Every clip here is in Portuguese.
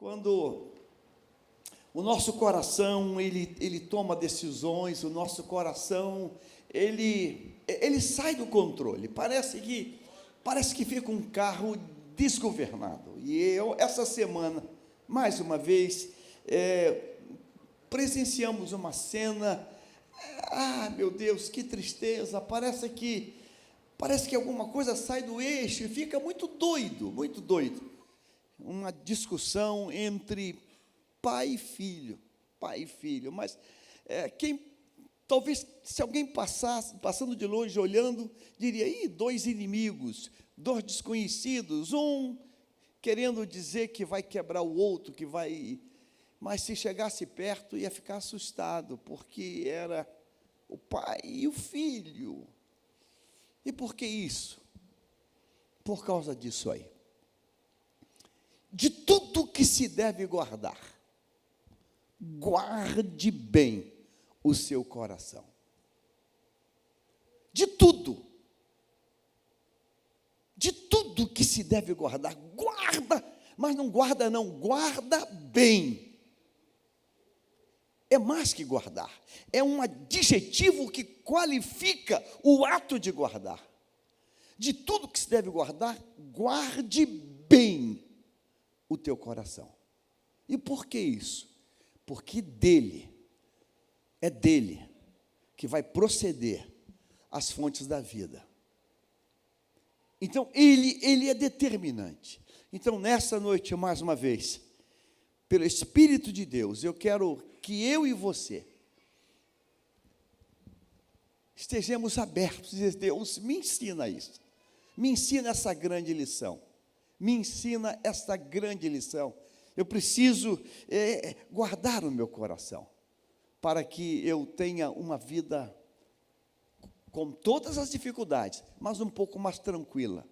Quando o nosso coração, ele toma decisões, o nosso coração, ele sai do controle, parece que fica um carro desgovernado. E essa semana, mais uma vez, presenciamos uma cena, meu Deus, que tristeza, parece que alguma coisa sai do eixo e fica muito doido, muito doido. Uma discussão entre pai e filho, mas talvez se alguém passando de longe, olhando, diria, dois inimigos, dois desconhecidos, um querendo dizer que vai quebrar o outro, mas se chegasse perto ia ficar assustado, porque era o pai e o filho. E por que isso? Por causa disso aí. De tudo que se deve guardar, guarde bem o seu coração. De tudo que se deve guardar, guarda, mas não guarda não, guarda bem. É mais que guardar, é um adjetivo que qualifica o ato de guardar. De tudo que se deve guardar, guarde bem o teu coração. E por que isso? Porque é dele que vai proceder as fontes da vida. Então, ele é determinante. Então, nessa noite, mais uma vez, pelo Espírito de Deus, eu quero que eu e você estejamos abertos e dizer, Deus, me ensina isso. Me ensina essa grande lição. Me ensina esta grande lição. Eu preciso guardar o meu coração, para que eu tenha uma vida com todas as dificuldades, mas um pouco mais tranquila,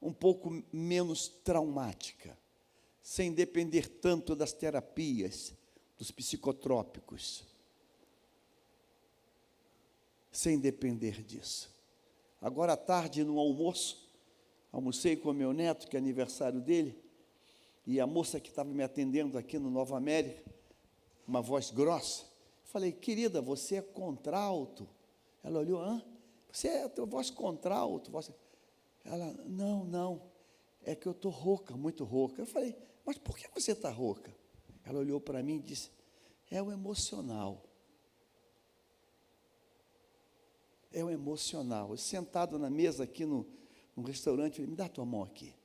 um pouco menos traumática, sem depender tanto das terapias, dos psicotrópicos, sem depender disso. Agora à tarde, no almoço, almocei com o meu neto, que é aniversário dele, e a moça que estava me atendendo aqui no Nova América, uma voz grossa, falei, querida, você é contralto? Ela olhou, você é a tua voz contralto? Ela, não, é que eu estou rouca, muito rouca. Eu falei, mas por que você está rouca? Ela olhou para mim e disse, é o emocional. É o emocional. Eu, sentado na mesa aqui no restaurante, falei, me dá a tua mão aqui.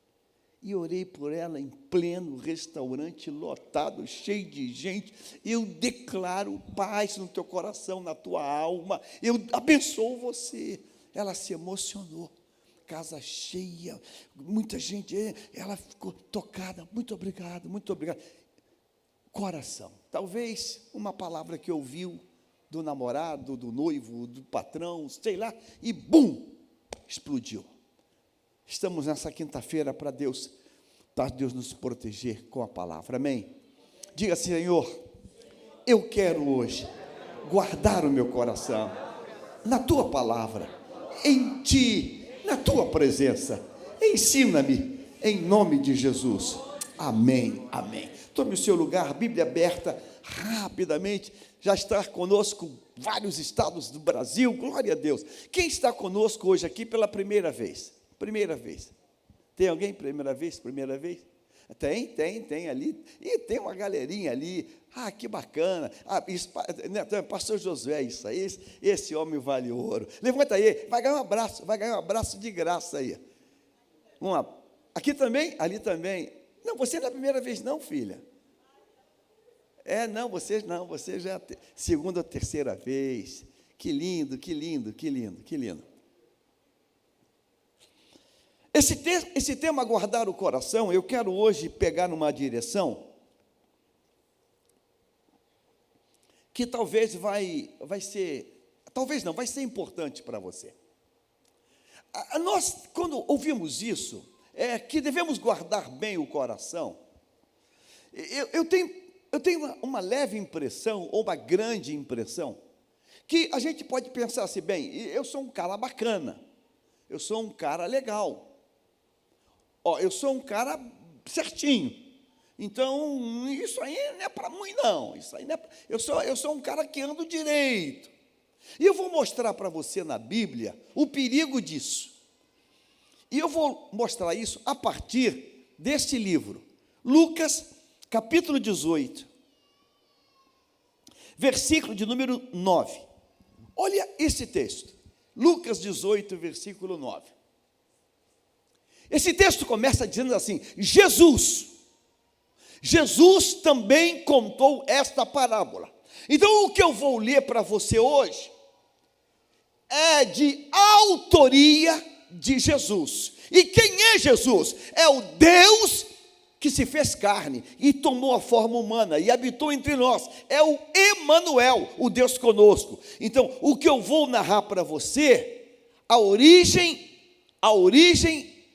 E orei por ela em pleno restaurante, lotado, cheio de gente. Eu declaro paz no teu coração, na tua alma. Eu abençoo você. Ela se emocionou. Casa cheia, muita gente. Ela ficou tocada. Muito obrigado, muito obrigado. Coração. Talvez uma palavra que ouviu do namorado, do noivo, do patrão, sei lá, e bum, explodiu. Estamos nessa quinta-feira para Deus nos proteger com a palavra, amém? Diga, Senhor, eu quero hoje guardar o meu coração na Tua palavra, em Ti, na Tua presença. Ensina-me, em nome de Jesus, amém, amém. Tome o seu lugar, Bíblia aberta, rapidamente. Já está conosco vários estados do Brasil, glória a Deus. Quem está conosco hoje aqui pela primeira vez? Primeira vez. Tem alguém primeira vez? Primeira vez? Tem ali. E tem uma galerinha ali. Que bacana. Pastor Josué, isso aí. Esse homem vale ouro. Levanta aí, vai ganhar um abraço de graça aí. Aqui também? Ali também. Não, você não é a primeira vez não, filha. Você já é a segunda ou terceira vez. Que lindo, que lindo, que lindo, que lindo. Esse tema, guardar o coração, eu quero hoje pegar numa direção que talvez vai ser importante para você. Nós, quando ouvimos isso, que devemos guardar bem o coração, eu tenho uma leve impressão, ou uma grande impressão, que a gente pode pensar assim, bem, eu sou um cara bacana, eu sou um cara legal, eu sou um cara certinho, Então, isso aí não é para mim, não. Isso aí não é pra... eu sou um cara que ando direito. E eu vou mostrar para você na Bíblia o perigo disso. E eu vou mostrar isso a partir deste livro, Lucas, capítulo 18, versículo de número 9. Olha esse texto, Lucas 18, versículo 9. Esse texto começa dizendo assim: Jesus também contou esta parábola. Então, o que eu vou ler para você hoje é de autoria de Jesus. E quem é Jesus? É o Deus que se fez carne e tomou a forma humana e habitou entre nós. É o Emanuel, o Deus conosco. Então, o que eu vou narrar para você, a origem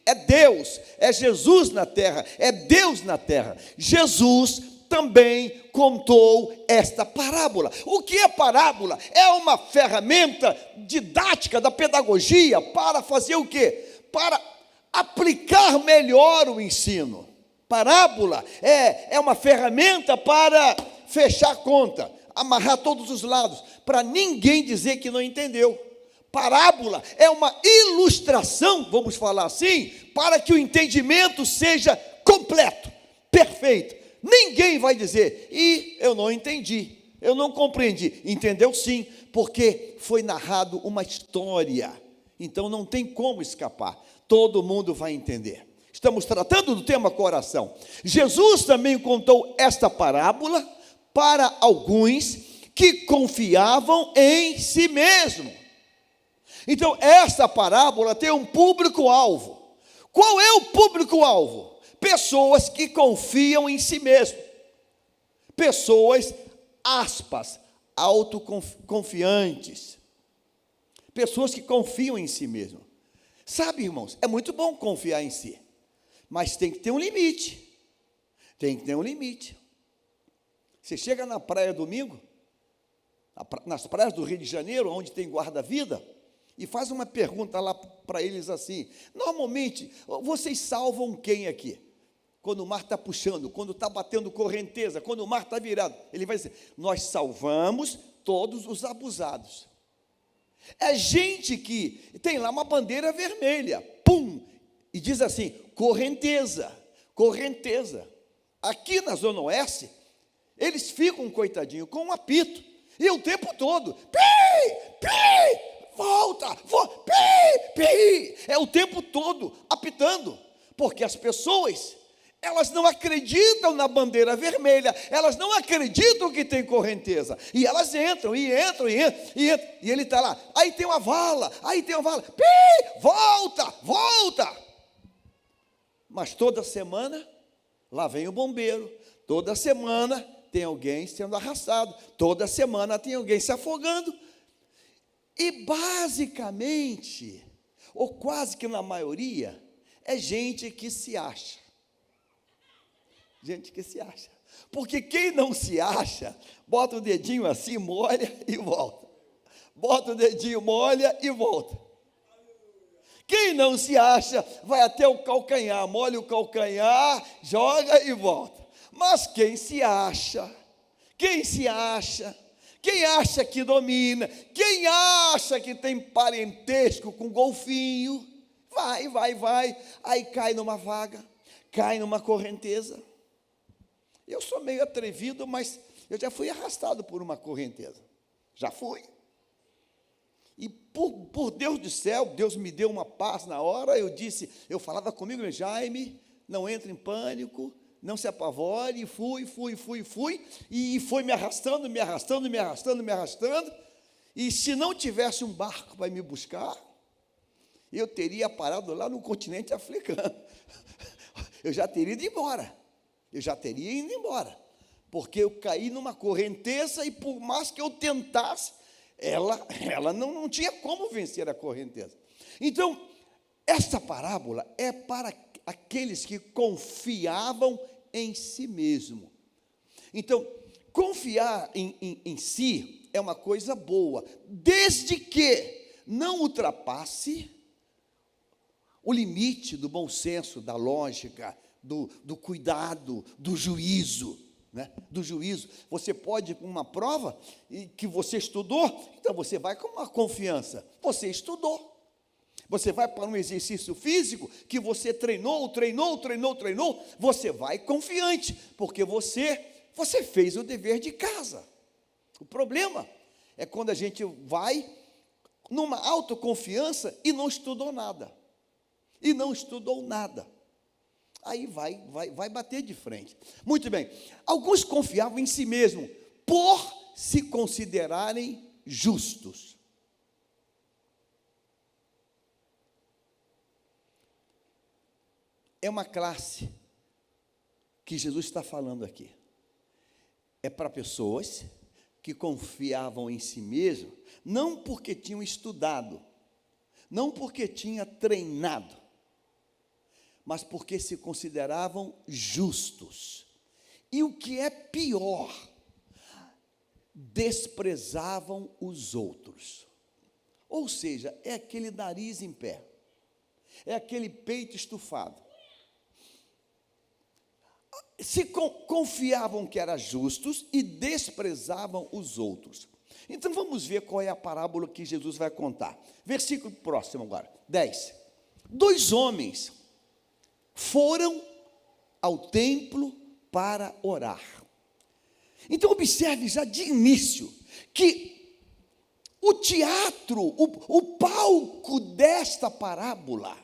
é Deus, é Jesus na terra, é Deus na terra. Jesus também contou esta parábola. O que é parábola? É uma ferramenta didática da pedagogia para fazer o quê? Para aplicar melhor o ensino. Parábola é uma ferramenta para fechar a conta, amarrar todos os lados, para ninguém dizer que não entendeu. Parábola é uma ilustração, vamos falar assim, para que o entendimento seja completo, perfeito. Ninguém vai dizer, e eu não entendi, eu não compreendi. Entendeu sim, porque foi narrado uma história, então não tem como escapar, todo mundo vai entender. Estamos tratando do tema coração. Jesus também contou esta parábola para alguns que confiavam em si mesmo. Então, essa parábola tem um público-alvo. Qual é o público-alvo? Pessoas que confiam em si mesmo. Pessoas, aspas, autoconfiantes. Pessoas que confiam em si mesmo. Sabe, irmãos, é muito bom confiar em si, mas tem que ter um limite. Tem que ter um limite. Você chega na praia domingo, nas praias do Rio de Janeiro, onde tem guarda-vida, e faz uma pergunta lá para eles assim: normalmente, vocês salvam quem aqui? Quando o mar está puxando, quando está batendo correnteza, quando o mar está virado, ele vai dizer: nós salvamos todos os abusados. É gente que tem lá uma bandeira vermelha, pum, e diz assim: correnteza, correnteza. Aqui na Zona Oeste, eles ficam, coitadinho, com um apito, e o tempo todo, pi, pi, volta, pi, pi, é o tempo todo apitando, porque as pessoas, elas não acreditam na bandeira vermelha, elas não acreditam que tem correnteza, e elas entram, e ele está lá, aí tem uma vala, pi, volta, volta. Mas toda semana, lá vem o bombeiro, toda semana tem alguém sendo arrastado, toda semana tem alguém se afogando, e basicamente, ou quase que na maioria, é gente que se acha. Gente que se acha. Porque quem não se acha, bota o dedinho assim, molha e volta. Bota o dedinho, molha e volta. Quem não se acha, vai até o calcanhar, molha o calcanhar, joga e volta. Mas quem se acha, quem acha que domina, quem acha que tem parentesco com golfinho, vai, aí cai numa vaga, cai numa correnteza. Eu sou meio atrevido, mas eu já fui arrastado por uma correnteza, já fui. E por Deus do céu, Deus me deu uma paz na hora. Eu falava comigo: Jaime, não entre em pânico, não se apavore. E fui, e foi me arrastando. E se não tivesse um barco para me buscar, eu teria parado lá no continente africano. Eu já teria ido embora. Porque eu caí numa correnteza e por mais que eu tentasse, ela não tinha como vencer a correnteza. Então, essa parábola é para aqueles que confiavam em si mesmo. Então, confiar em si é uma coisa boa, desde que não ultrapasse o limite do bom senso, da lógica, do cuidado, do juízo, né? Do juízo. Você pode ir para uma prova que você estudou, então você vai com uma confiança. Você estudou. Você vai para um exercício físico que você treinou, você vai confiante, porque você fez o dever de casa. O problema é quando a gente vai numa autoconfiança e não estudou nada. Aí vai bater de frente. Muito bem. Alguns confiavam em si mesmos por se considerarem justos. É uma classe que Jesus está falando aqui. É para pessoas que confiavam em si mesmos, não porque tinham estudado, não porque tinham treinado, mas porque se consideravam justos. E o que é pior, desprezavam os outros. Ou seja, é aquele nariz em pé, é aquele peito estufado. Se confiavam que eram justos e desprezavam os outros. Então vamos ver qual é a parábola que Jesus vai contar. Versículo próximo agora, 10. 2 homens foram ao templo para orar. Então observe já de início que o teatro, o palco desta parábola,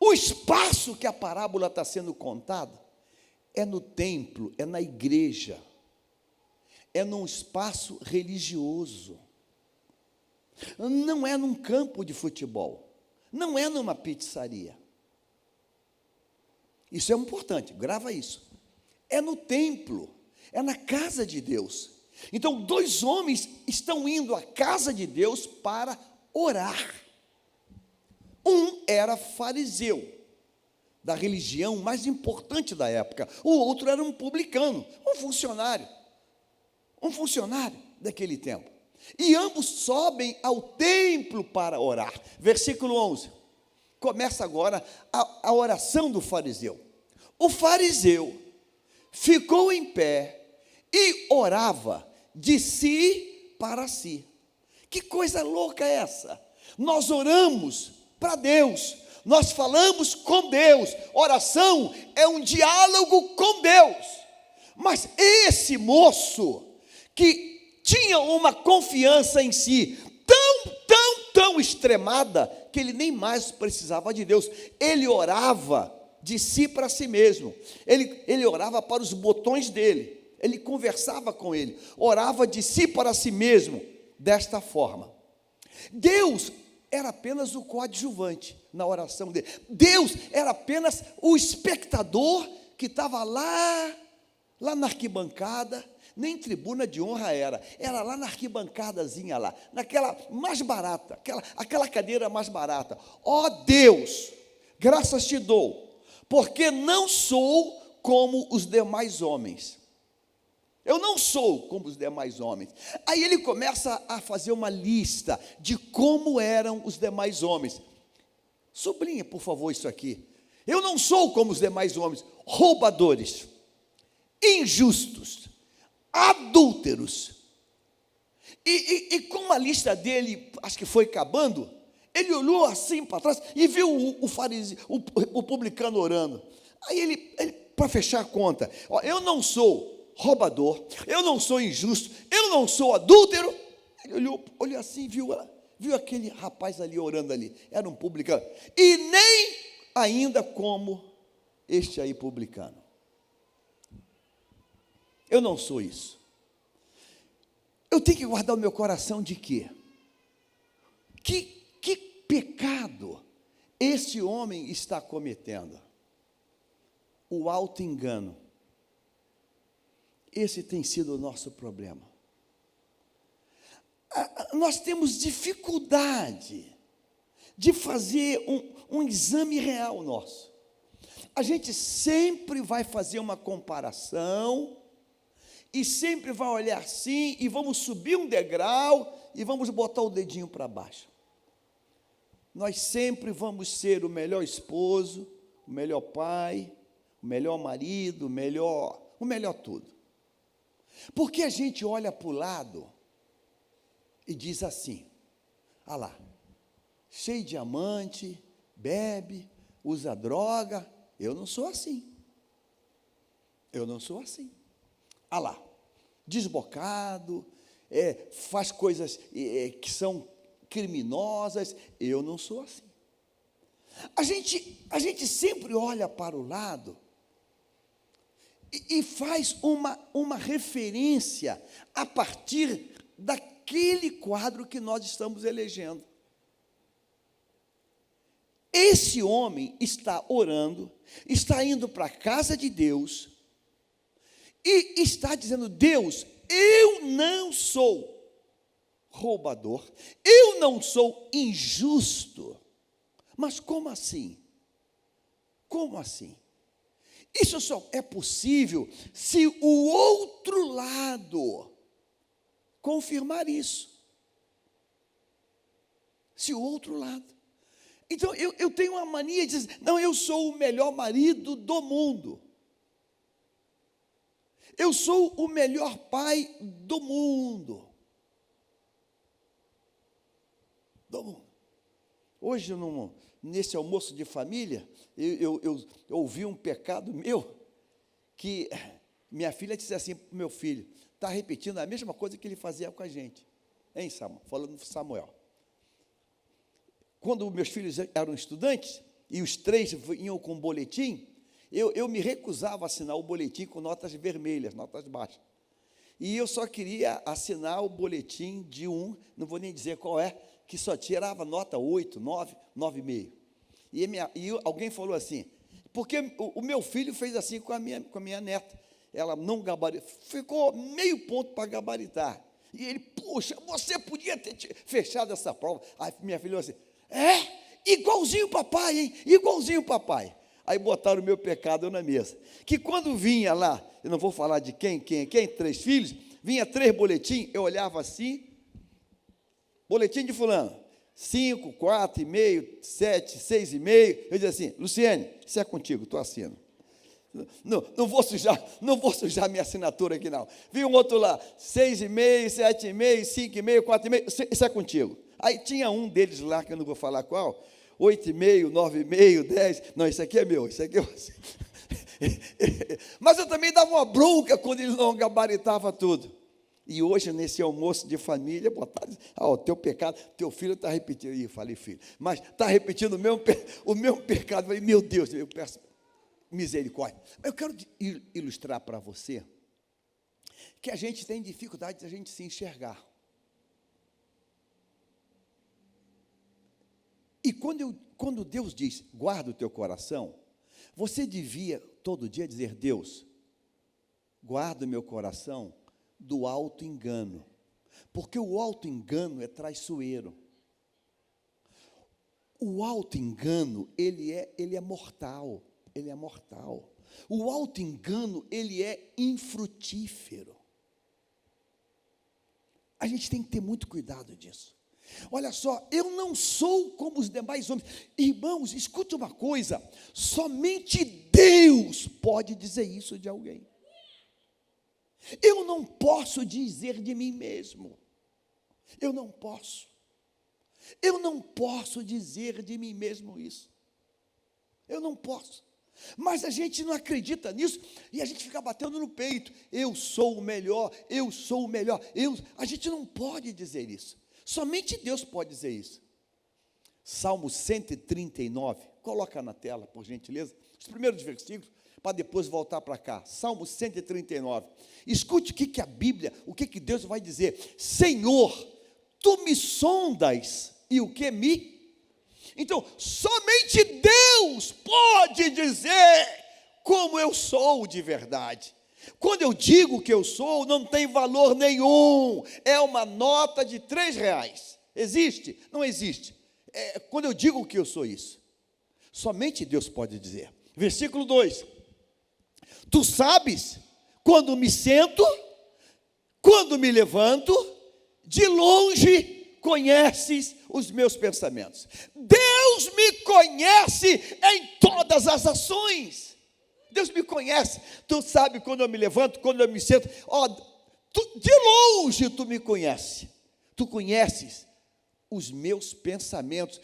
o espaço que a parábola está sendo contada é no templo, é na igreja, é num espaço religioso, não é num campo de futebol, não é numa pizzaria. Isso é importante, grava isso. É no templo, é na casa de Deus. Então, 2 homens estão indo à casa de Deus para orar. Um era fariseu, da religião mais importante da época. O outro era um publicano, um funcionário daquele tempo. E ambos sobem ao templo para orar. Versículo 11. Começa agora a oração do fariseu. O fariseu ficou em pé e orava de si para si. Que coisa louca é essa? Nós oramos para Deus, nós falamos com Deus. Oração é um diálogo com Deus. Mas esse moço que tinha uma confiança em si tão extremada que ele nem mais precisava de Deus. Ele orava de si para si mesmo. Ele orava para os botões dele. Ele conversava com ele. Orava de si para si mesmo desta forma. Deus era apenas o coadjuvante na oração dele. Deus era apenas o espectador que estava lá na arquibancada. Nem tribuna de honra era lá na arquibancadazinha lá, naquela mais barata, aquela cadeira mais barata. Ó Deus, graças te dou, porque não sou como os demais homens. Eu não sou como os demais homens. Aí ele começa a fazer uma lista de como eram os demais homens. Sublinha, por favor, isso aqui. Eu não sou como os demais homens, roubadores, injustos, adúlteros. E como a lista dele, acho que foi acabando, ele olhou assim para trás e viu o fariseu, o publicano orando. Aí ele para fechar a conta, ó, eu não sou roubador, eu não sou injusto, eu não sou adúltero. Ele olhou assim, viu aquele rapaz ali orando ali, era um publicano, e nem ainda como este aí publicano. Eu não sou isso. Eu tenho que guardar o meu coração de quê? Que pecado esse homem está cometendo? O auto-engano. Esse tem sido o nosso problema. Nós temos dificuldade de fazer um exame real nosso. A gente sempre vai fazer uma comparação e sempre vai olhar assim e vamos subir um degrau e vamos botar o dedinho para baixo. Nós sempre vamos ser o melhor esposo, o melhor pai, o melhor marido, o melhor tudo. Porque a gente olha para o lado e diz assim, ah lá, cheio de diamante, bebe, usa droga, eu não sou assim. Eu não sou assim. Ah lá, desbocado, faz coisas que são criminosas, eu não sou assim. A gente sempre olha para o lado e faz uma referência a partir daquele quadro que nós estamos elegendo. Esse homem está orando, está indo para a casa de Deus e está dizendo, Deus, eu não sou roubador, eu não sou injusto. Mas como assim? Como assim? Isso só é possível se o outro lado confirmar isso. Se o outro lado. Então, eu tenho uma mania de dizer, não, eu sou o melhor marido do mundo. Eu sou o melhor pai do mundo. Do mundo. Hoje, nesse almoço de família, eu ouvi um pecado meu, que minha filha disse assim para o meu filho, está repetindo a mesma coisa que ele fazia com a gente. Hein, Samuel? Falando do Samuel. Quando meus filhos eram estudantes, e os 3 iam com boletim, eu me recusava a assinar o boletim com notas vermelhas, notas baixas. E eu só queria assinar o boletim de um, não vou nem dizer qual é, que só tirava nota 8, 9, 9,5. E alguém falou assim, porque o meu filho fez assim com a minha neta, ela não gabaritou, ficou meio ponto para gabaritar. E ele, puxa, você podia ter fechado essa prova. Aí minha filha falou assim, igualzinho o papai, hein? Igualzinho o papai. Aí botaram o meu pecado na mesa. Que quando vinha lá, eu não vou falar de quem, 3 filhos, vinha 3 boletins, eu olhava assim, boletim de fulano, 5, 4,5, 7, 6,5, eu dizia assim, Luciene, isso é contigo, estou assinando. Não vou sujar minha assinatura aqui não. Vinha um outro lá, 6,5, 7,5, 5,5, 4,5, isso é contigo. Aí tinha um deles lá, que eu não vou falar qual, 8,5, 9,5, 10, não, isso aqui é meu, isso aqui é você. Mas eu também dava uma bronca quando ele não gabaritava tudo. E hoje, nesse almoço de família, botaram, o teu pecado, teu filho está repetindo, eu falei, filho, mas está repetindo o mesmo pecado. Eu falei, meu Deus, eu peço misericórdia. Eu quero ilustrar para você que a gente tem dificuldade de a gente se enxergar. E quando Deus diz, guarda o teu coração, você devia todo dia dizer, Deus, guarda o meu coração do auto-engano, porque o auto-engano é traiçoeiro. O auto-engano, ele é mortal, ele é mortal. O auto-engano, ele é infrutífero. A gente tem que ter muito cuidado disso. Olha só, eu não sou como os demais homens. Irmãos, escute uma coisa, somente Deus pode dizer isso de alguém. Eu não posso dizer de mim mesmo. Eu não posso. Eu não posso dizer de mim mesmo isso. Eu não posso. Mas a gente não acredita nisso e a gente fica batendo no peito. Eu sou o melhor, eu sou o melhor. A gente não pode dizer isso. Somente Deus pode dizer isso. Salmo 139, coloca na tela, por gentileza, os primeiros versículos, para depois voltar para cá. Salmo 139. Escute o que Deus vai dizer. Senhor, tu me sondas e o que me... Então, somente Deus pode dizer como eu sou de verdade. Quando eu digo que eu sou, não tem valor nenhum. É uma nota de R$3. Existe? Não existe. Quando eu digo que eu sou isso, somente Deus pode dizer. Versículo 2. Tu sabes quando me sento, quando me levanto, de longe conheces os meus pensamentos. Deus me conhece em todas as ações. Deus me conhece. Tu sabe quando eu me levanto, quando eu me sento. De longe tu me conheces. Tu conheces os meus pensamentos.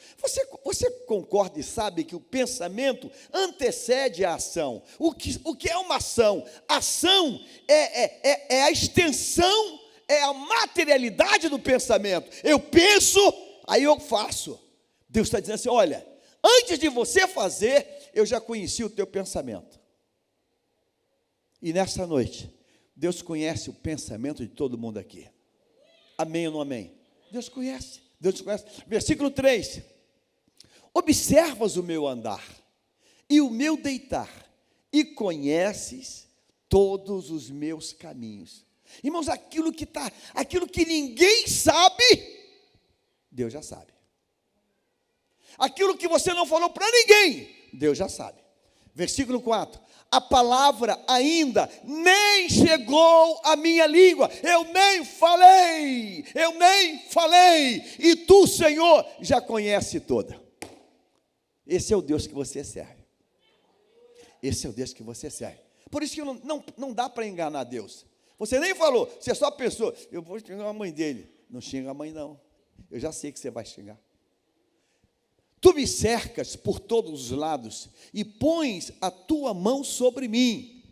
Você concorda e sabe que o pensamento antecede a ação. O que é uma ação? Ação é a extensão, é a materialidade do pensamento. Eu penso, aí eu faço. Deus está dizendo assim, olha, antes de você fazer, eu já conheci o teu pensamento. E nessa noite, Deus conhece o pensamento de todo mundo aqui. Amém ou não amém? Deus conhece. Deus te conhece. Versículo 3. Observas o meu andar e o meu deitar, e conheces todos os meus caminhos. Irmãos, aquilo que ninguém sabe, Deus já sabe. Aquilo que você não falou para ninguém, Deus já sabe. Versículo 4. A palavra ainda nem chegou à minha língua, eu nem falei, e tu, Senhor, já conhece toda. Esse é o Deus que você serve. Esse é o Deus que você serve. Por isso que não dá para enganar Deus. Você nem falou, você só pensou, eu vou xingar a mãe dele. Não xinga a mãe, não. Eu já sei que você vai xingar. Tu me cercas por todos os lados e pões a tua mão sobre mim.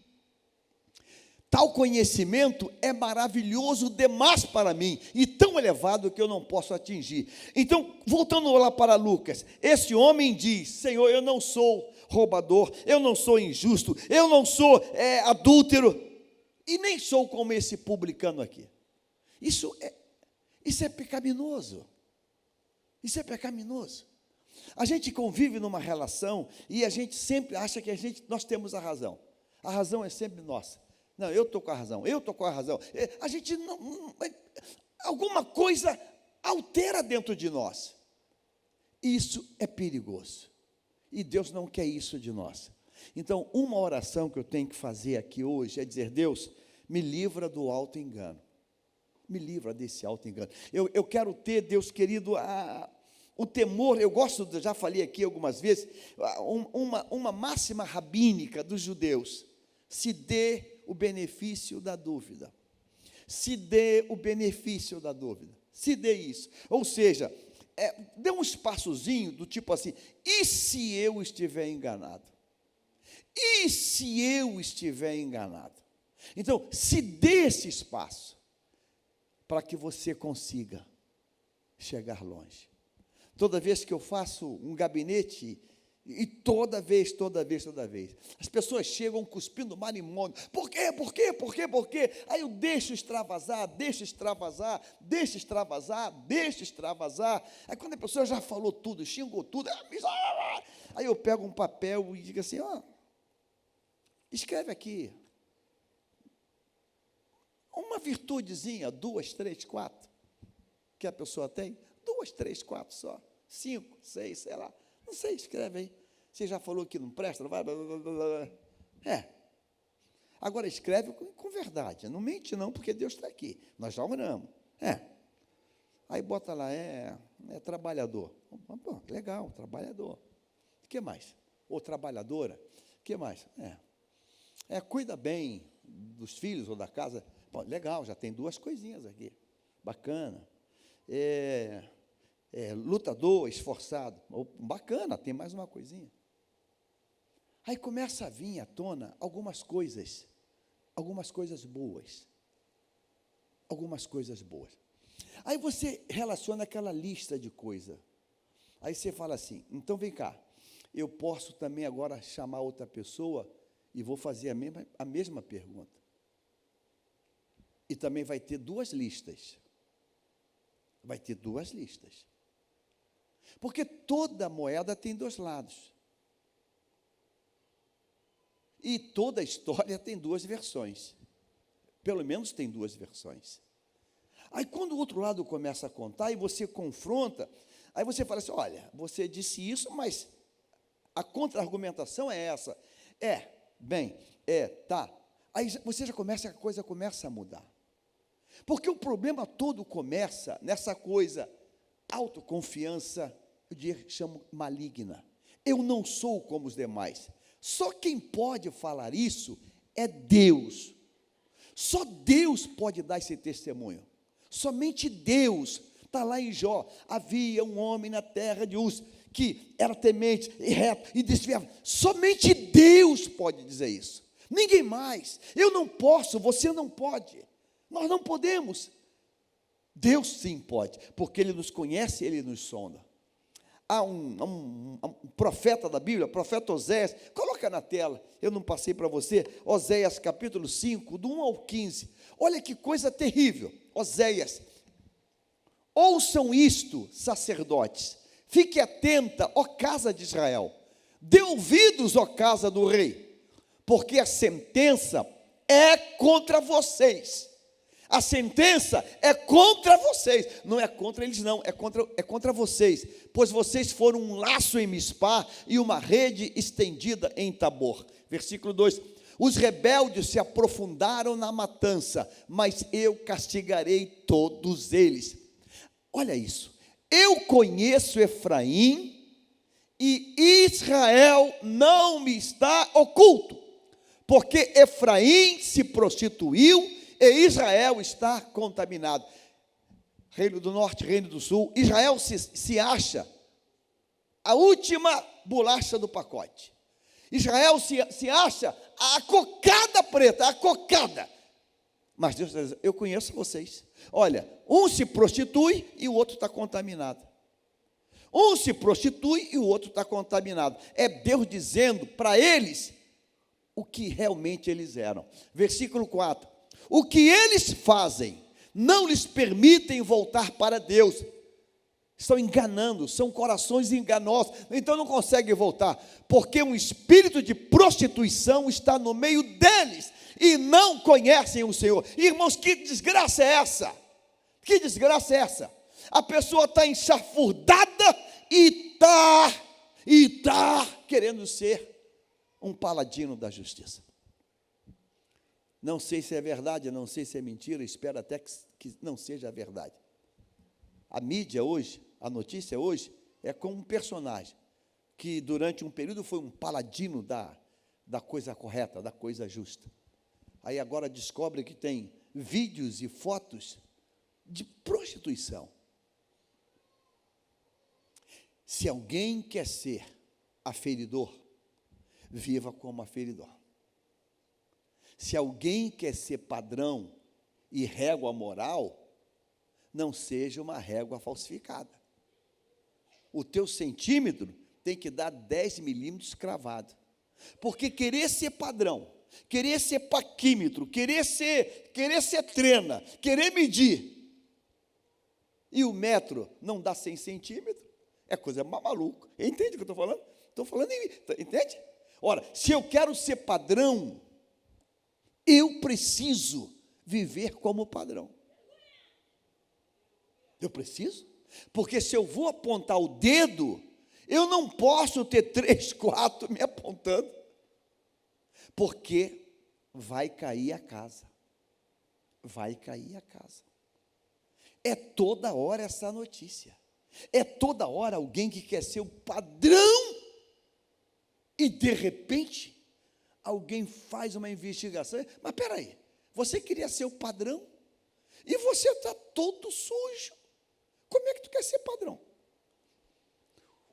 Tal conhecimento é maravilhoso demais para mim e tão elevado que eu não posso atingir. Então, voltando lá para Lucas, esse homem diz, Senhor, eu não sou roubador, eu não sou injusto, eu não sou adúltero e nem sou como esse publicano aqui. Isso é pecaminoso. Isso é pecaminoso. A gente convive numa relação e a gente sempre acha que nós temos a razão. A razão é sempre nossa. Não, eu estou com a razão, A gente alguma coisa altera dentro de nós. Isso é perigoso. E Deus não quer isso de nós. Então, uma oração que eu tenho que fazer aqui hoje é dizer, Deus, me livra do auto-engano. Me livra desse auto-engano. Eu quero ter, Deus querido, o temor, eu gosto, já falei aqui algumas vezes, uma máxima rabínica dos judeus, se dê o benefício da dúvida. Se dê o benefício da dúvida. Se dê isso. Ou seja, dê um espaçozinho do tipo assim, e se eu estiver enganado? E se eu estiver enganado? Então, se dê esse espaço para que você consiga chegar longe. Toda vez que eu faço um gabinete, e toda vez, as pessoas chegam cuspindo marimônio. Por quê? Aí eu deixo extravasar. Aí quando a pessoa já falou tudo, xingou tudo, aí eu pego um papel e digo assim, escreve aqui. Uma virtudezinha, 2, 3, 4, que a pessoa tem. 2, 3, 4 só. 5, 6, sei lá. Não sei, escreve aí. Você já falou que não presta, não vai. Agora escreve com verdade. Não mente, não, porque Deus está aqui. Nós já oramos. Aí bota lá, trabalhador. Pô, legal, trabalhador. O que mais? Ou trabalhadora. O que mais? Cuida bem dos filhos ou da casa. Pô, legal, já tem 2 coisinhas aqui. Bacana. Lutador, esforçado. Bacana, tem mais uma coisinha. Aí começa a vir à tona algumas coisas boas. Aí você relaciona aquela lista de coisas. Aí você fala assim, então vem cá, eu posso também agora chamar outra pessoa e vou fazer a mesma pergunta. E também vai ter 2 listas. Porque toda moeda tem 2 lados. E toda história tem 2 versões. Pelo menos tem 2 versões. Aí quando o outro lado começa a contar e você confronta, aí você fala assim, olha, você disse isso, mas a contra-argumentação é essa. Tá. Aí você já começa, a coisa começa a mudar. Porque o problema todo começa nessa coisa, autoconfiança, chamo maligna. Eu não sou como os demais. Só quem pode falar isso é Deus. Só Deus pode dar esse testemunho. Somente Deus. Está lá em Jó. Havia um homem na terra de Uz que era temente e reto e desviava. Somente Deus pode dizer isso. Ninguém mais. Eu não posso, você não pode. Nós não podemos. Deus sim pode, porque Ele nos conhece, Ele nos sonda. Há um profeta da Bíblia, profeta Oséias, coloca na tela, eu não passei para você, Oséias capítulo 5, do 1 ao 15, olha que coisa terrível, Oséias: ouçam isto, sacerdotes, fique atenta, ó casa de Israel, dê ouvidos, ó casa do rei, porque a sentença é contra vocês. A sentença é contra vocês, não é contra eles não, é contra vocês, pois vocês foram um laço em Mispá e uma rede estendida em Tabor. Versículo 2, os rebeldes se aprofundaram na matança, mas eu castigarei todos eles. Olha isso, eu conheço Efraim e Israel não me está oculto, porque Efraim se prostituiu e Israel está contaminado. Reino do Norte, Reino do Sul, Israel se acha a última bolacha do pacote. Israel se acha a cocada preta, a cocada. Mas Deus está dizendo, eu conheço vocês. Olha, um se prostitui e o outro está contaminado. Um se prostitui e o outro está contaminado. É Deus dizendo para eles o que realmente eles eram. Versículo 4. O que eles fazem não lhes permitem voltar para Deus. Estão enganando, são corações enganosos, então não conseguem voltar, porque um espírito de prostituição está no meio deles, e não conhecem o Senhor. Irmãos, que desgraça é essa? Que desgraça é essa? A pessoa está enxafurdada e está querendo ser um paladino da justiça. Não sei se é verdade, não sei se é mentira, espero até que não seja verdade. A mídia hoje, a notícia hoje, é com um personagem que durante um período foi um paladino da coisa correta, da coisa justa. Aí agora descobre que tem vídeos e fotos de prostituição. Se alguém quer ser aferidor, viva como aferidor. Se alguém quer ser padrão e régua moral, não seja uma régua falsificada. O teu centímetro tem que dar 10 milímetros cravado. Porque querer ser padrão, querer ser paquímetro, querer ser trena, querer medir, e o metro não dá 100 centímetros, é coisa maluca. Entende o que eu estou falando? Estou falando, entende? Ora, se eu quero ser padrão, eu preciso viver como padrão. Eu preciso, porque se eu vou apontar o dedo, eu não posso ter 3, 4 me apontando, porque vai cair a casa. Vai cair a casa. É toda hora essa notícia. É toda hora alguém que quer ser o padrão e de repente alguém faz uma investigação, mas espera aí, você queria ser o padrão e você está todo sujo, como é que tu quer ser padrão?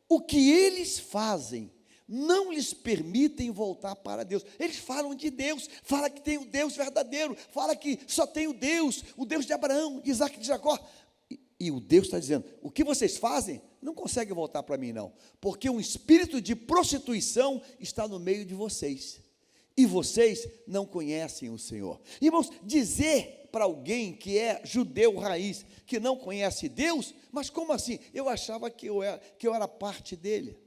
O que eles fazem não lhes permitem voltar para Deus. Eles falam de Deus, falam que tem o Deus verdadeiro, falam que só tem o Deus de Abraão, de Isaac e de Jacó, e o Deus está dizendo, o que vocês fazem não consegue voltar para mim não, porque um espírito de prostituição está no meio de vocês, e vocês não conhecem o Senhor. Irmãos, dizer para alguém que é judeu raiz, que não conhece Deus, mas como assim? Eu achava que eu era parte dele.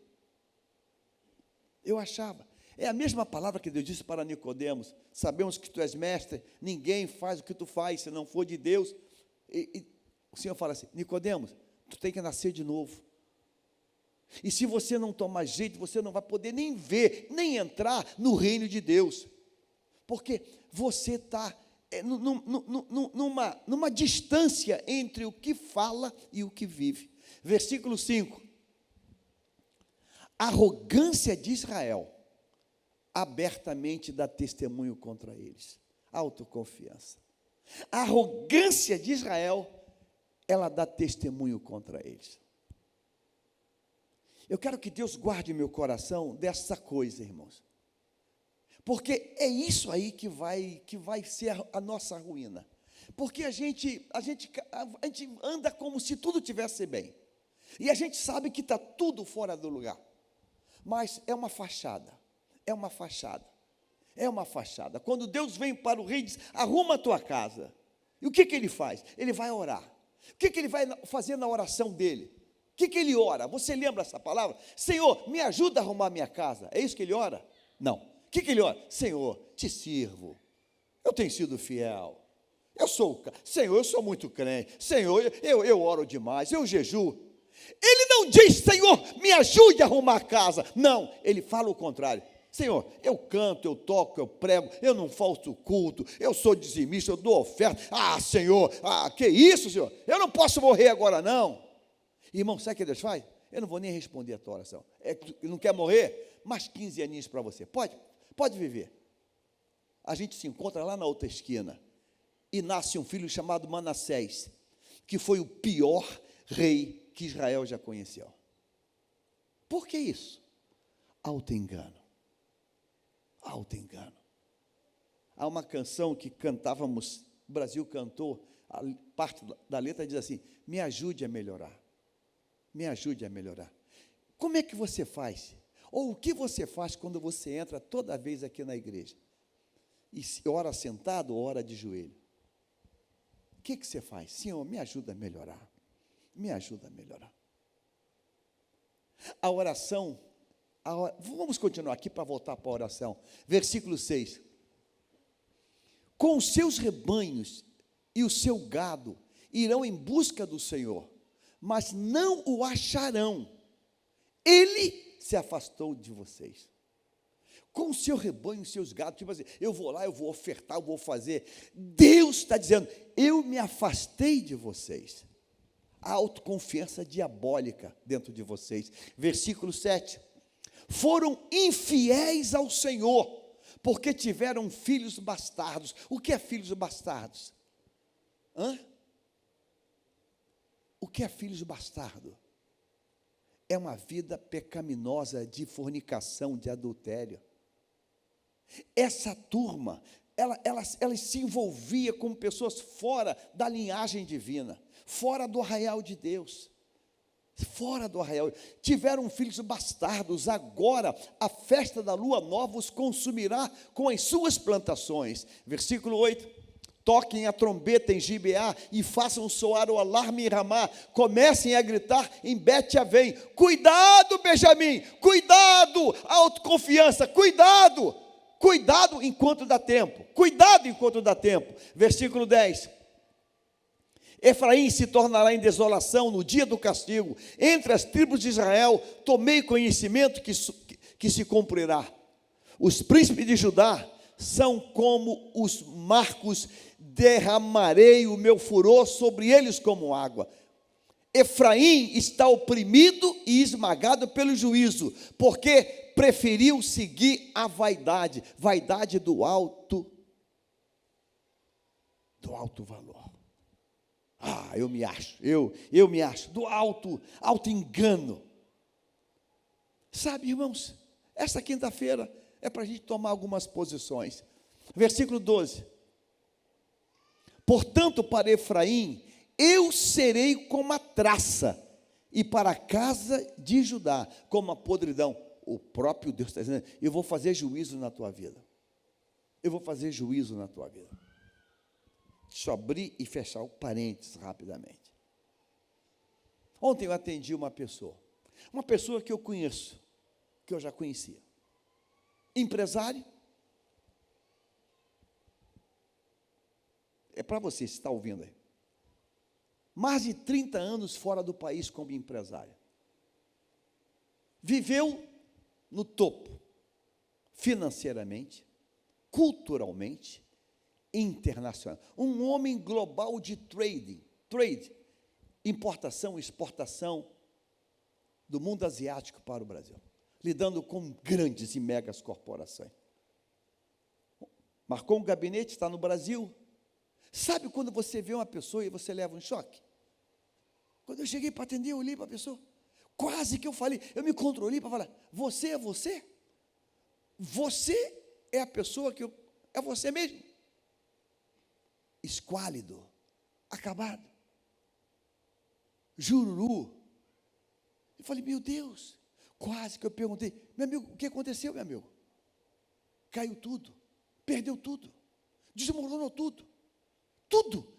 Eu achava. É a mesma palavra que Deus disse para Nicodemos, sabemos que tu és mestre, ninguém faz o que tu faz se não for de Deus. E o Senhor fala assim, Nicodemos, tu tem que nascer de novo. E se você não tomar jeito, você não vai poder nem ver, nem entrar no reino de Deus, porque você está numa distância entre o que fala e o que vive. Versículo 5. A arrogância de Israel abertamente dá testemunho contra eles. Autoconfiança. A arrogância de Israel, ela dá testemunho contra eles. Eu quero que Deus guarde meu coração dessa coisa, irmãos. Porque é isso aí que vai ser a nossa ruína. Porque a gente anda como se tudo tivesse bem. E a gente sabe que está tudo fora do lugar. Mas é uma fachada. É uma fachada. É uma fachada. Quando Deus vem para o rei e diz, arruma a tua casa. E o que ele faz? Ele vai orar. O que ele vai fazer na oração dele? O que ele ora? Você lembra essa palavra? Senhor, me ajuda a arrumar minha casa. É isso que ele ora? Não. O que ele ora? Senhor, te sirvo. Eu tenho sido fiel. Senhor, eu sou muito crente. Senhor, eu oro demais. Eu jejuo. Ele não diz, Senhor, me ajude a arrumar a casa. Não, ele fala o contrário. Senhor, eu canto, eu toco, eu prego, eu não falto culto, eu sou dizimista, eu dou oferta. Senhor, que isso, Senhor? Eu não posso morrer agora, não. Irmão, sabe o que Deus faz? Eu não vou nem responder a tua oração. Não quer morrer? Mais 15 aninhos para você. Pode viver. A gente se encontra lá na outra esquina e nasce um filho chamado Manassés, que foi o pior rei que Israel já conheceu. Por que isso? Autoengano. Autoengano. Há uma canção que cantávamos, o Brasil cantou, a parte da letra diz assim, me ajude a melhorar. Me ajude a melhorar. Como é que você faz? Ou o que você faz quando você entra toda vez aqui na igreja? E ora sentado ou ora de joelho? O que você faz? Senhor, me ajuda a melhorar. Me ajuda a melhorar. A oração, vamos continuar aqui para voltar para a oração. Versículo 6. Com os seus rebanhos e o seu gado irão em busca do Senhor, mas não o acharão. Ele se afastou de vocês. Com o seu rebanho e os seus gados, tipo assim, eu vou lá, eu vou ofertar, eu vou fazer. Deus está dizendo, eu me afastei de vocês. A autoconfiança diabólica dentro de vocês. Versículo 7. Foram infiéis ao Senhor, porque tiveram filhos bastardos. O que é filhos bastardos? O que é filhos bastardos? É uma vida pecaminosa de fornicação, de adultério. Essa turma, ela se envolvia com pessoas fora da linhagem divina, fora do arraial de Deus, fora do arraial. Tiveram filhos bastardos, agora a festa da lua nova os consumirá com as suas plantações. Versículo 8. Toquem a trombeta em Gibeá e façam soar o alarme em Ramá. Comecem a gritar em Bet-Avém. Cuidado, Benjamim, cuidado, autoconfiança, cuidado. Cuidado enquanto dá tempo. Cuidado enquanto dá tempo. Versículo 10. Efraim se tornará em desolação no dia do castigo. Entre as tribos de Israel, tomei conhecimento que se cumprirá. Os príncipes de Judá são como os marcos, derramarei o meu furor sobre eles como água. Efraim está oprimido e esmagado pelo juízo, porque preferiu seguir a vaidade do alto valor. Eu me acho, eu me acho, do alto engano. Sabe, irmãos, esta quinta-feira é para a gente tomar algumas posições. Versículo 12. Portanto, para Efraim, eu serei como a traça, e para a casa de Judá, como a podridão. O próprio Deus está dizendo, eu vou fazer juízo na tua vida. Eu vou fazer juízo na tua vida. Deixa eu abrir e fechar o parênteses rapidamente. Ontem eu atendi uma pessoa que eu conheço, que eu já conhecia. Empresário. É para você, se está ouvindo aí. Mais de 30 anos fora do país como empresário. Viveu no topo, financeiramente, culturalmente, internacional. Um homem global de trade importação e exportação do mundo asiático para o Brasil, lidando com grandes e megas corporações. Marcou um gabinete, está no Brasil. Sabe quando você vê uma pessoa e você leva um choque? Quando eu cheguei para atender, eu olhei para a pessoa, quase que eu falei, eu me controlei para falar, você é você? Você é a pessoa que é você mesmo? Esquálido, acabado, jururu. Eu falei, meu Deus, quase que eu perguntei, meu amigo, o que aconteceu, meu amigo? Caiu tudo, perdeu tudo, desmoronou tudo,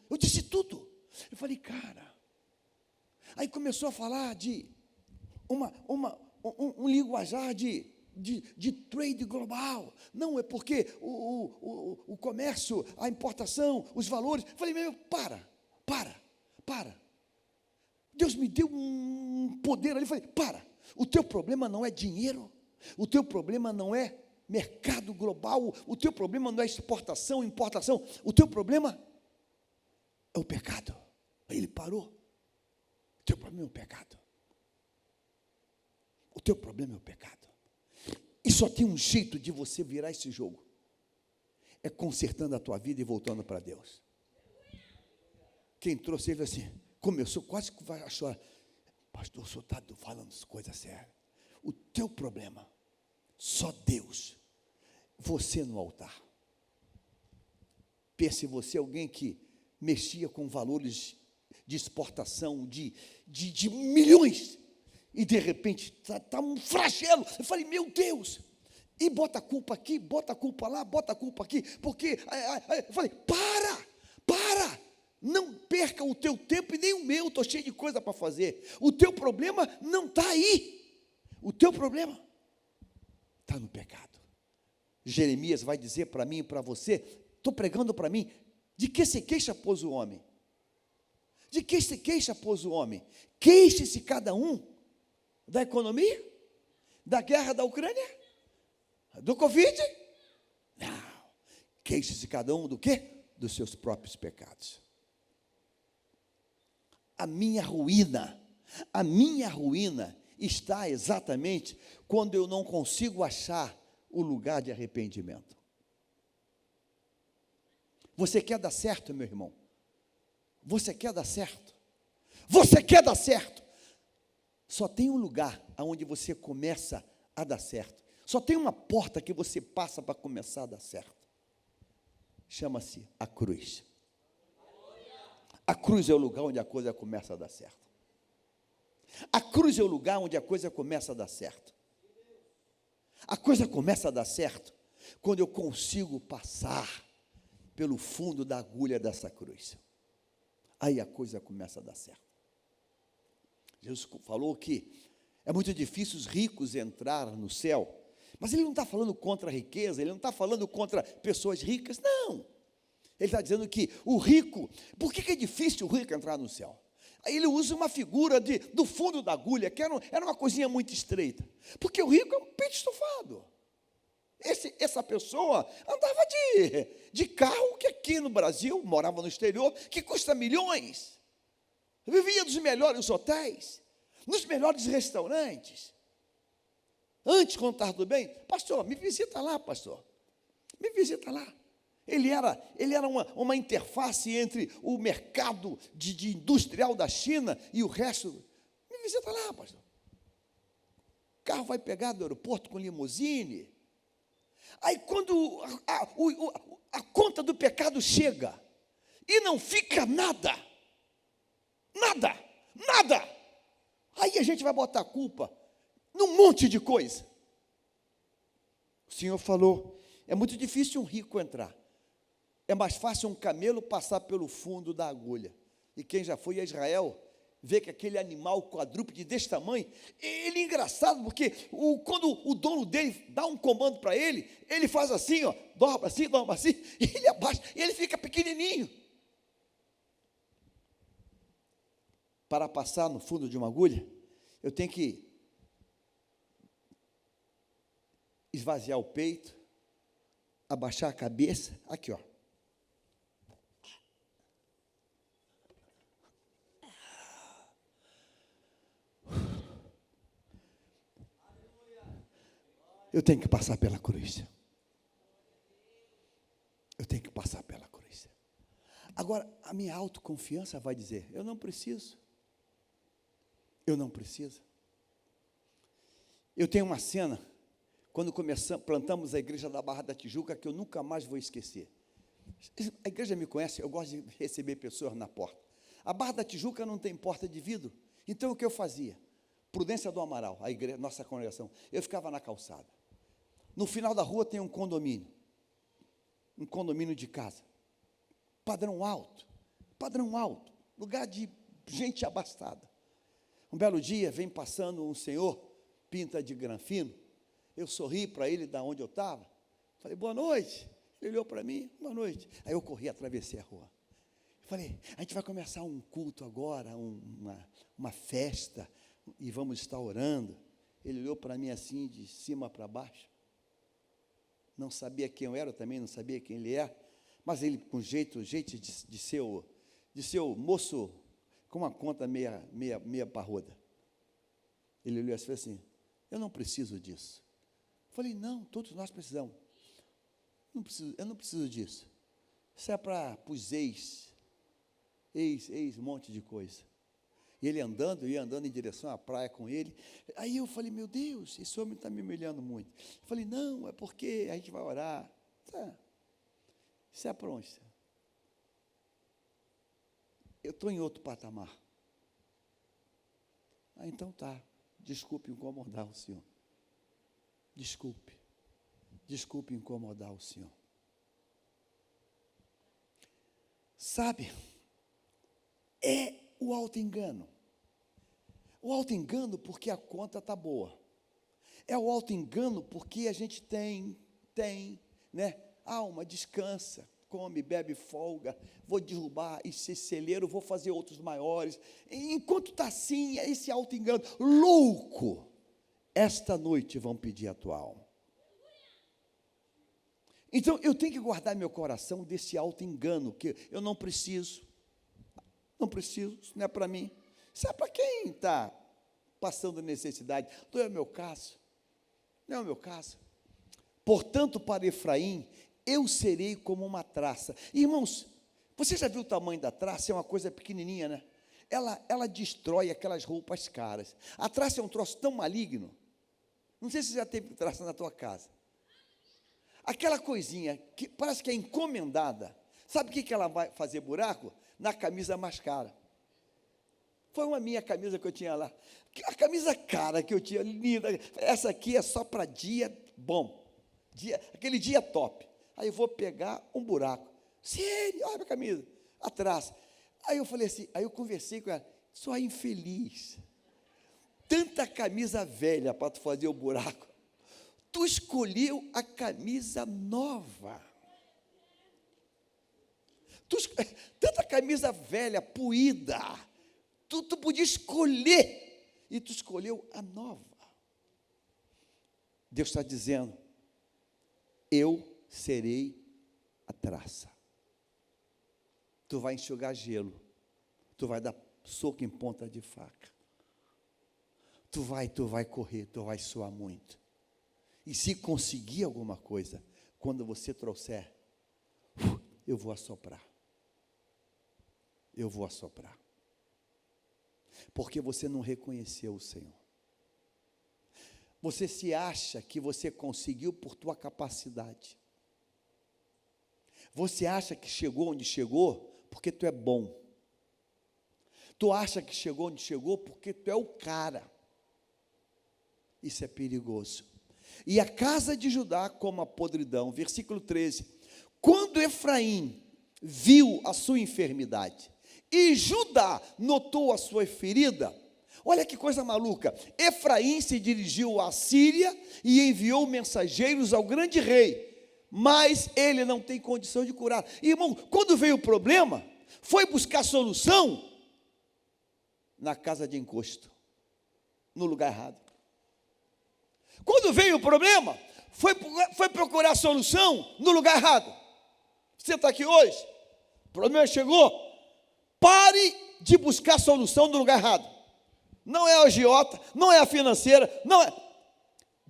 eu disse tudo. Eu falei, cara, aí começou a falar de um linguajar de trade global. Não, é porque o comércio, a importação, os valores. Eu falei, meu, para. Deus me deu um poder ali. Eu falei, para. O teu problema não é dinheiro, o teu problema não é mercado global, o teu problema não é exportação, importação, o teu problema é o pecado. Aí ele parou. O teu problema é o pecado. O teu problema é o pecado. E só tem um jeito de você virar esse jogo. É consertando a tua vida e voltando para Deus. Quem trouxe ele assim, começou quase que vai chorar. Pastor, o senhor está falando coisas sérias. O teu problema, só Deus. Você no altar. Pense você alguém que mexia com valores de exportação de milhões. E de repente está um flagelo. Eu falei, meu Deus. E bota a culpa aqui, bota a culpa lá, bota a culpa aqui. Porque, eu falei, para. Não perca o teu tempo e nem o meu. Estou cheio de coisa para fazer. O teu problema não está aí. O teu problema está no pecado. Jeremias vai dizer para mim e para você, estou pregando para mim, de que se queixa, pois, o homem? De que se queixa, pois, o homem? Queixe-se cada um da economia, da guerra da Ucrânia, do Covid? Não. Queixe-se cada um do quê? Dos seus próprios pecados. A minha ruína está exatamente quando eu não consigo achar o lugar de arrependimento. Você quer dar certo, meu irmão? Você quer dar certo? Você quer dar certo? Só tem um lugar onde você começa a dar certo. Só tem uma porta que você passa para começar a dar certo. Chama-se a cruz. A cruz é o lugar onde a coisa começa a dar certo. A cruz é o lugar onde a coisa começa a dar certo. A coisa começa a dar certo quando eu consigo passar pelo fundo da agulha dessa cruz. Aí a coisa começa a dar certo. Jesus falou que é muito difícil os ricos entrar no céu, mas ele não está falando contra a riqueza, ele não está falando contra pessoas ricas, não. Ele está dizendo que o rico, por que é difícil o rico entrar no céu? Aí ele usa uma figura do fundo da agulha, que era uma coisinha muito estreita, porque o rico é um peito estufado. Essa pessoa andava de carro, que aqui no Brasil, morava no exterior, que custa milhões, vivia nos melhores hotéis, nos melhores restaurantes. Antes, quando estava tudo bem, pastor, me visita lá, pastor, me visita lá. Ele era uma interface entre o mercado de industrial da China e o resto. Me visita lá, pastor. O carro vai pegar do aeroporto com limusine. Aí quando a conta do pecado chega e não fica nada. Aí a gente vai botar a culpa num monte de coisa. O Senhor falou, é muito difícil um rico entrar. É mais fácil um camelo passar pelo fundo da agulha. E quem já foi a Israel, vê que aquele animal quadrúpede desse tamanho, ele é engraçado, porque quando o dono dele dá um comando para ele, ele faz assim, ó, dobra assim, e ele abaixa, e ele fica pequenininho. Para passar no fundo de uma agulha, eu tenho que esvaziar o peito, abaixar a cabeça, aqui, ó. Eu tenho que passar pela cruz. Eu tenho que passar pela cruz. Agora, a minha autoconfiança vai dizer, eu não preciso. Eu não preciso. Eu tenho uma cena, quando plantamos a igreja da Barra da Tijuca, que eu nunca mais vou esquecer. A igreja me conhece, eu gosto de receber pessoas na porta. A Barra da Tijuca não tem porta de vidro, então o que eu fazia? Prudência do Amaral, a igreja, nossa congregação, eu ficava na calçada. No final da rua tem um condomínio de casa, padrão alto, lugar de gente abastada. Um belo dia, vem passando um senhor, pinta de granfino, eu sorri para ele da onde eu estava, falei, boa noite, ele olhou para mim, boa noite, aí eu corri, atravessei a rua, falei, a gente vai começar um culto agora, uma festa, e vamos estar orando. Ele olhou para mim assim, de cima para baixo, não sabia quem eu era, eu também não sabia quem ele é, mas ele com jeito de ser o moço, com uma conta meia parruda. Ele olhou assim, eu não preciso disso. Falei, não, todos nós precisamos. Eu não preciso disso. Isso é para os ex, um monte de coisa. E ele andando, eu ia andando em direção à praia com ele. Aí eu falei, meu Deus, esse homem está me humilhando muito. Eu falei, não, é porque a gente vai orar. Tá. Isso é para onde? Eu estou em outro patamar. Ah, então tá. Desculpe incomodar o senhor. Desculpe incomodar o senhor. Sabe, é o auto-engano. O auto-engano porque a conta está boa. É o auto-engano porque a gente tem, né? Alma, descansa, come, bebe, folga, vou derrubar esse celeiro, vou fazer outros maiores. Enquanto está assim, é esse auto-engano. Louco, esta noite vão pedir a tua alma. Então, eu tenho que guardar meu coração desse auto-engano, que eu não preciso, isso não é para mim. Isso é para quem está passando necessidade. Não é o meu caso. Portanto, para Efraim, eu serei como uma traça. Irmãos, você já viu o tamanho da traça? É uma coisa pequenininha, né? Ela destrói aquelas roupas caras. A traça é um troço tão maligno. Não sei se você já teve traça na tua casa. Aquela coisinha que parece que é encomendada. Sabe o que ela vai fazer buraco? Na camisa mais cara. Foi uma minha camisa que eu tinha lá. A camisa cara que eu tinha, linda. Essa aqui é só para dia bom. Aquele dia top. Aí eu vou pegar um buraco. Sério, olha a camisa. Atrás. Aí eu falei assim, aí eu conversei com ela. Só infeliz. Tanta camisa velha para tu fazer o buraco. Tu escolheu a camisa nova. Tanta camisa velha, puída. Tu podia escolher. E tu escolheu a nova. Deus está dizendo, eu serei a traça. Tu vai enxugar gelo. Tu vai dar soco em ponta de faca. Tu vai correr, tu vai suar muito. E se conseguir alguma coisa, quando você trouxer, eu vou assoprar. Porque você não reconheceu o Senhor. Você se acha que você conseguiu por tua capacidade. Você acha que chegou onde chegou porque tu é bom. Tu acha que chegou onde chegou porque tu é o cara. Isso é perigoso. E a casa de Judá como a podridão. Versículo 13. Quando Efraim viu a sua enfermidade e Judá notou a sua ferida, olha que coisa maluca, Efraim se dirigiu à Síria e enviou mensageiros ao grande rei, mas ele não tem condição de curar. Irmão, quando veio o problema, foi buscar solução na casa de encosto, no lugar errado. Quando veio o problema, foi procurar solução no lugar errado. Você está aqui hoje, o problema chegou, pare de buscar solução no lugar errado. Não é a agiota, não é a financeira, não é.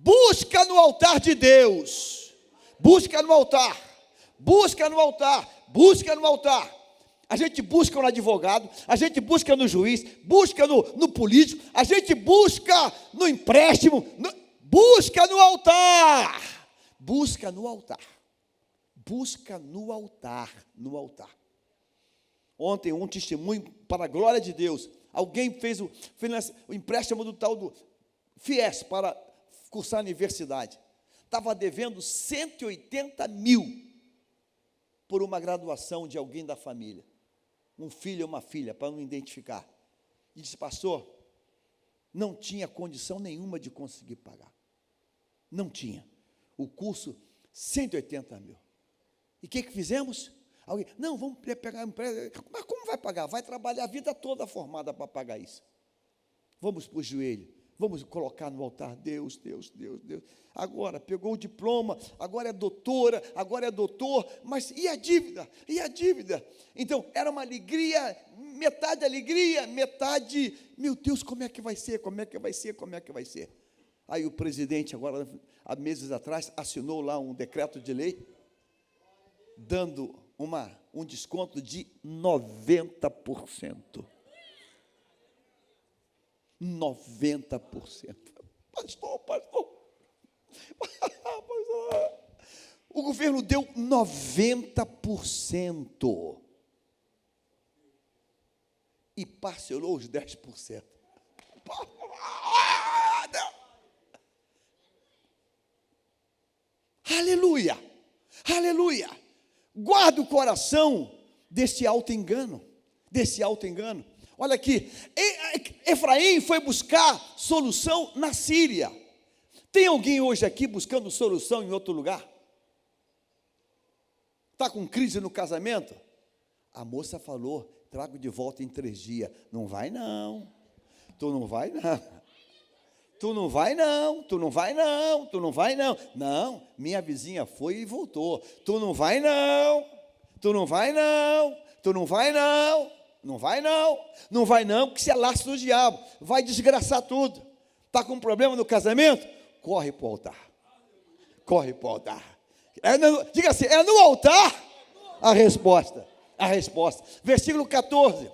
Busca no altar de Deus. Busca no altar. Busca no altar. Busca no altar. A gente busca no advogado, a gente busca no juiz, busca no político, a gente busca no empréstimo, busca no altar. Busca no altar. Busca no altar. No altar. Ontem, um testemunho para a glória de Deus. Alguém fez o empréstimo do tal do FIES para cursar a universidade. Estava devendo 180 mil por uma graduação de alguém da família. Um filho ou uma filha, para não identificar. E disse, pastor, não tinha condição nenhuma de conseguir pagar. Não tinha. O curso, 180 mil. E o que fizemos? Alguém, não, vamos pegar um empréstimo. Mas como vai pagar? Vai trabalhar a vida toda formada para pagar isso. Vamos para o joelho, vamos colocar no altar, Deus, Deus, Deus, Deus. Agora, pegou o diploma, agora é doutora, agora é doutor, mas e a dívida? E a dívida? Então, era uma alegria, metade, meu Deus, como é que vai ser, como é que vai ser, como é que vai ser? Aí o presidente, agora, há meses atrás, assinou lá um decreto de lei, dando um desconto de 90%. 90%. Pastor. O governo deu 90% e parcelou os 10%. Aleluia, aleluia. Guarda o coração desse auto-engano, Olha aqui, Efraim foi buscar solução na Síria. Tem alguém hoje aqui buscando solução em outro lugar? Está com crise no casamento? A moça falou, trago de volta em 3 dias. Não vai não, tu não vai não. Tu não vai não, tu não vai não, tu não vai não. Não, minha vizinha foi e voltou. Tu não vai não, tu não vai não, tu não vai não. Não vai não, não vai não, porque você é laço do diabo, vai desgraçar tudo. Está com um problema no casamento? Corre para o altar. Corre para o altar. Diga assim, é no altar a resposta. Versículo 14.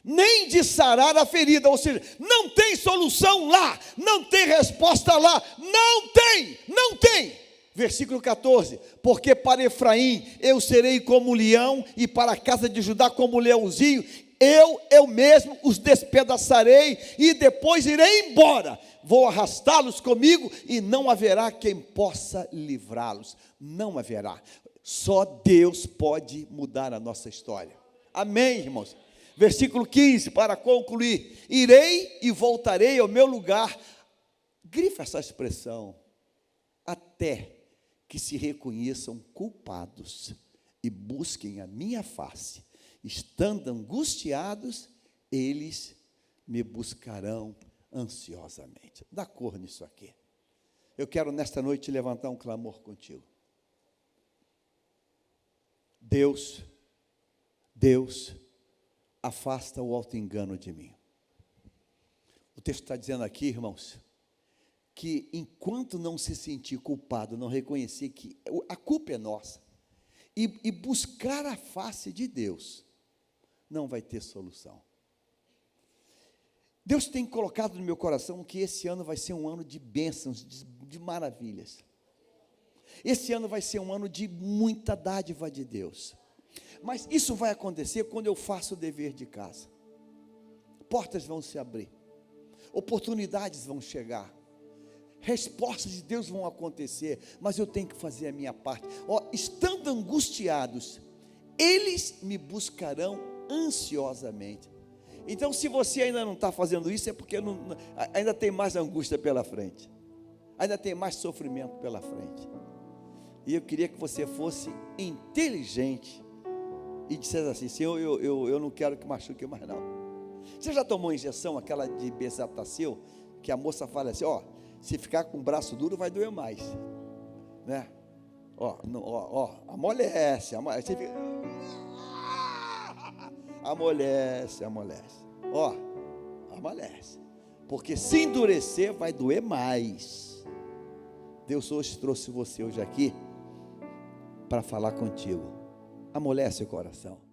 Nem de sarar a ferida, ou seja, não tem solução lá, não tem resposta lá, não tem. Versículo 14, porque para Efraim eu serei como leão, e para a casa de Judá como leãozinho, eu mesmo os despedaçarei, e depois irei embora, vou arrastá-los comigo, e não haverá quem possa livrá-los, não haverá, só Deus pode mudar a nossa história, amém, irmãos? Versículo 15, para concluir, irei e voltarei ao meu lugar, grifa essa expressão, até que se reconheçam culpados e busquem a minha face, estando angustiados, eles me buscarão ansiosamente. Dá cor nisso aqui. Eu quero nesta noite levantar um clamor contigo. Deus, afasta o auto-engano de mim. O texto está dizendo aqui, irmãos, que enquanto não se sentir culpado, não reconhecer que a culpa é nossa, e buscar a face de Deus, não vai ter solução. Deus tem colocado no meu coração que esse ano vai ser um ano de bênçãos, de maravilhas. Esse ano vai ser um ano de muita dádiva de Deus. Mas isso vai acontecer quando eu faço o dever de casa. Portas vão se abrir, oportunidades vão chegar, respostas de Deus vão acontecer, mas eu tenho que fazer a minha parte. Estando angustiados, eles me buscarão ansiosamente. Então, se você ainda não está fazendo isso, é porque ainda tem mais angústia pela frente, ainda tem mais sofrimento pela frente. E eu queria que você fosse inteligente e dissesse assim: Senhor, eu não quero que machuque mais não. Você já tomou injeção, aquela de Bezetacil, que a moça fala assim, se ficar com o braço duro vai doer mais, né? Amolece, você fica, amolece, amolece, porque se endurecer vai doer mais. Deus hoje trouxe você hoje aqui para falar contigo. Amolece o coração.